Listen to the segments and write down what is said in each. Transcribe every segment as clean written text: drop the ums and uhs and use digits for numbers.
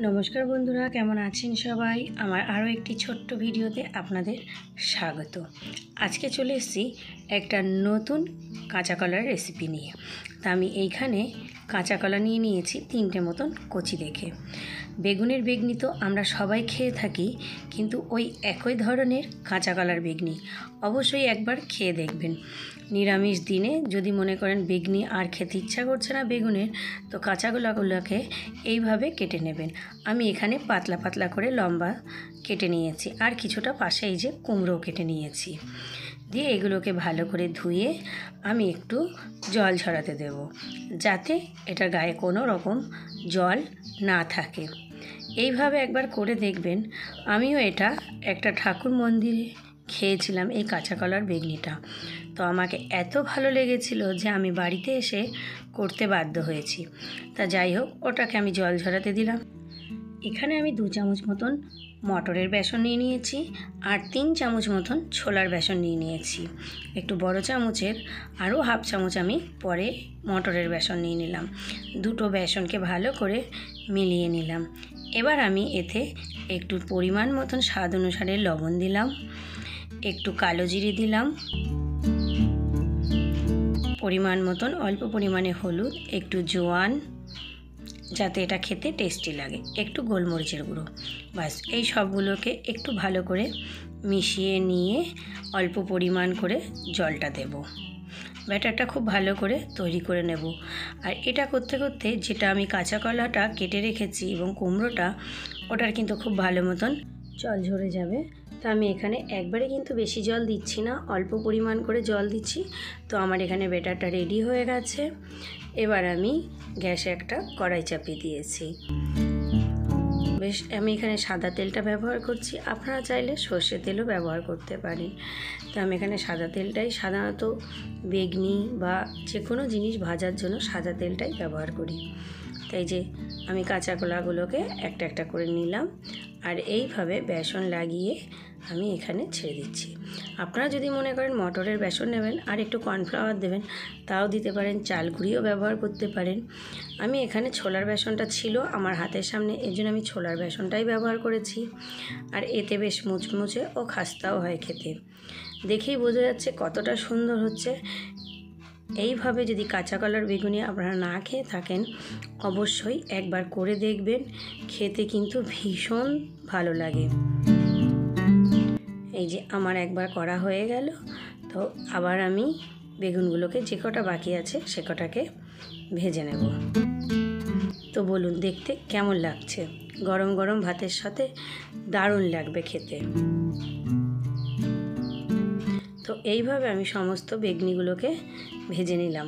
নমস্কার বন্ধুরা, কেমন আছেন সবাই? আমার আরও একটি ছোট্ট ভিডিওতে আপনাদের স্বাগত। আজকে চলে এসেছি একটা নতুন কাঁচা কলার রেসিপি নিয়ে। তা আমি এইখানে কাঁচা কলা নিয়ে নিয়েছি 3টে মতন কচি দেখে। বেগুনের বেগনি তো আমরা সবাই খেয়ে থাকি, কিন্তু ওই একই ধরনের কাঁচা কলার বেগনি অবশ্যই একবার খেয়ে দেখবেন। নিরামিষ দিনে যদি মনে করেন বেগনি আর খেতে ইচ্ছা করছে না বেগুনের, তো কাঁচা কলাগুলোকে এইভাবে কেটে নেবেন। আমি এখানে পাতলা পাতলা করে লম্বা কেটে নিয়েছি, আর কিছুটা পাশে এই যে কুমড়ো কেটে নিয়েছি। দিয়ে এগুলোকে ভালো করে ধুয়ে আমি একটু জল ঝরাতে দেব, যাতে এটার গায়ে কোনো রকম জল না থাকে। এইভাবে একবার করে দেখবেন। আমিও এটা একটা ঠাকুর মন্দিরে খেয়েছিলাম এই কাঁচা কলার বেগনিটা। তো আমাকে এত ভালো লেগেছিল যে আমি বাড়িতে এসে করতে বাধ্য হয়েছি। তা যাই হোক, ওটাকে আমি জল ঝরাতে দিলাম। এখানে আমি 2 চামচ মতন মটরের বেসন নিয়ে নিয়েছি, আর 3 চামচ মতন ছোলার বেসন নিয়ে নিয়েছি। একটু বড় চামচের আরও হাফ চামচ আমি পরে মটরের বেসন নিয়ে নিলাম। দুটো বেসনকে ভালো করে মিলিয়ে নিলাম। এবার আমি এতে একটু পরিমাণ মতন স্বাদ অনুসারে লবণ দিলাম, একটু কালো জিরে দিলাম, পরিমাণ মতন অল্প পরিমাণে হলুদ, একটু জোয়ান যাতে এটা খেতে টেস্টি লাগে, একটু গোলমরিচের গুঁড়ো। বাস এই সবগুলোকে একটু ভালো করে মিশিয়ে নিয়ে অল্প পরিমাণ করে জলটা দেব। ব্যাটারটা খুব ভালো করে তৈরি করে নেব। আর এটা করতে করতে যেটা আমি কাঁচা কলাটা কেটে রেখেছি এবং কুমড়োটা, ওটার কিন্তু খুব ভালো মতন জল ঝরে যাবে। তো আমি এখানে একবারে কিন্তু বেশি জল দিচ্ছি না, অল্প পরিমাণ করে জল দিচ্ছি। তো আমার এখানে ব্যাটারটা রেডি হয়ে গেছে। এবার আমি গ্যাসে একটা কড়াই চাপিয়ে দিয়েছি। বেশ, আমি এখানে সাদা তেলটা ব্যবহার করছি, আপনারা চাইলে সর্ষের তেলও ব্যবহার করতে পারেন। তো আমি এখানে সাদা তেলটাই সাধারণত বেগনি বা যে কোনো জিনিস ভাজার জন্য সাদা তেলটাই ব্যবহার করি। তাই যে আমি কাঁচা কলাগুলোকে একটা একটা করে নিলাম, আর এইভাবে বেসন লাগিয়ে আমি এখানে ছেড়ে দিচ্ছি। আপনারা যদি মনে করেন মটরের বেসন নেবেন আর একটু কর্নফ্লাওয়ার দেবেন, তাও দিতে পারেন, চাল গুঁড়িও ব্যবহার করতে পারেন। আমি এখানে ছোলার বেসনটা ছিল আমার হাতের সামনে, এর জন্য আমি ছোলার বেসনটাই ব্যবহার করেছি। আর এতে বেশ মুচমুচে ও খাস্তাও হয় খেতে। দেখেই বোঝা যাচ্ছে কতটা সুন্দর হচ্ছে। এইভাবে যদি কাঁচা কলার বেগুনি আপনারা না খেয়ে থাকেন, অবশ্যই একবার করে দেখবেন, খেতে কিন্তু ভীষণ ভালো লাগে। এই যে আমার একবার করা হয়ে গেল। তো আবার আমি বেগুনগুলোকে যে কটা বাকি আছে সে কটাকে ভেজে নেব। তো বলুন দেখতে কেমন লাগছে? গরম গরম ভাতের সাথে দারুণ লাগবে খেতে। তো এইভাবে আমি সমস্ত বেগনিগুলোকে ভেজে নিলাম।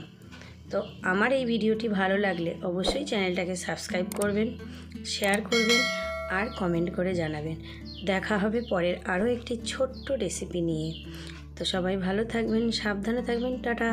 তো আমার এই ভিডিওটি ভালো লাগলে অবশ্যই চ্যানেলটাকে সাবস্ক্রাইব করবেন, শেয়ার করবেন আর কমেন্ট করে জানাবেন। দেখা হবে পরের আরও একটি ছোট্ট রেসিপি নিয়ে। তো সবাই ভালো থাকবেন, সাবধানে থাকবেন, টাটা।